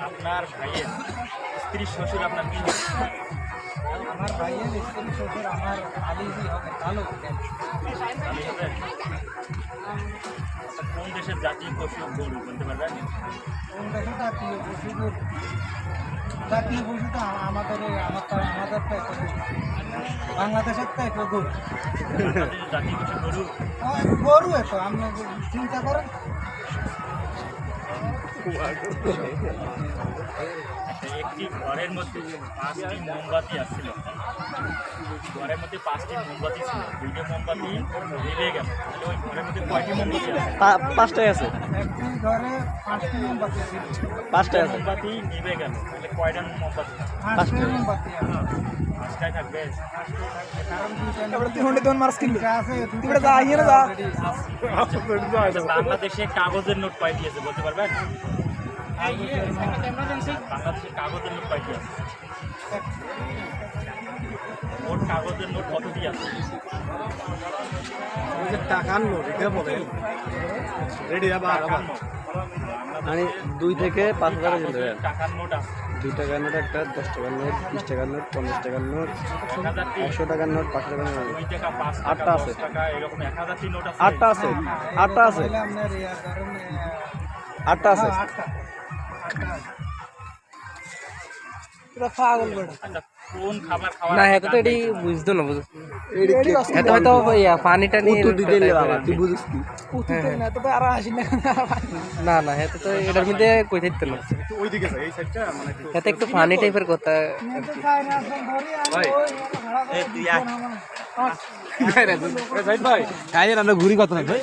আপনার ভাইয়ের স্ত্রী শ্বশুর আপনার কি হবে? আমার ভাইয়ের স্ত্রী শ্বশুর আমার আলিজি হবে, কালো হবে। ভালোই হবে? আচ্ছা, কোন দেশের জাতীয় পশু গরু বলতে পারবেন? কোন দেশে জাতীয় পশু গরু? জাতীয় পশু তো আমাদেরটা একটা গরু। বাংলাদেশের তো একটা গরু। বাংলাদেশের জাতীয় পশু গরু? গরু এত আপনি চিন্তা করেন। আচ্ছা, একটি ঘরের মধ্যে 5টি মোমবাতি আসছিল। ঘরের মধ্যে 5টি মোমবাতি ছিল, 2টি মোমবাতি নিভে গেল, তাহলে ওই ঘরের মধ্যে কয়টি মোমবাতি আছে? 5টাই আছে। একটি ঘরে 5টি মোমবাতি আছে। 5টাই আছে। মোমবাতি নিভে গেল, তাহলে কয়টা মোমবাতি? 5টি মোমবাতি আছে। 5টাই থাকবে। কারণ এবারে 3 ঘন্টা তোমার মার্স কিনলে আছে এবারে যা ইয়ে না যা আচ্ছা, বাংলাদেশে কাগজের নোট কয়টি আছে বলতে পারবেন? বাংলাদেশে কাগজের নোট কয়টি আছে? মোট কাগজের নোট কতটি আছে? টাকার নোট এটা বলে রেডি আবার টাকার নোট। মানে 2 থেকে 5000 এর মধ্যে টাকার নোট আছে 2 টাকার নোট একটা, 10 টাকার নোট, 20 টাকার নোট, 50 টাকার নোট, 1000টি, 100 টাকার নোট, 500 টাকার নোট। 2 টাকা, 5 আটটা টাকা, আছে। 10 টাকা, এরকম 1000টি নোট আছে। 8টা আছে। 8টা আছে। আপনার ইয়ার কারণে 8টা আছে। 8টা পুরো পাগল বড়। আচ্ছা, কোন খাবার খাওয়ার না আগে হেতে তো দাঁত এটি মাজতে বুঝতো না বুঝ এডি হেতে হয়তো পানিটা নিয়ে উত্তর দিতে বাবা তুই বুঝিস কি? উত্তর না তো আর আসি না। না না হেতে তো এটার মধ্যে কই থাকতো না ওইদিকে যা এই সাইডটা মানে হেতে একটু পানি টাইপের কথা मैं तो काय ना सब धरी भाई, ए तू या ভাই ভাই কাজে আমরা ঘুরি কথা না ভাই।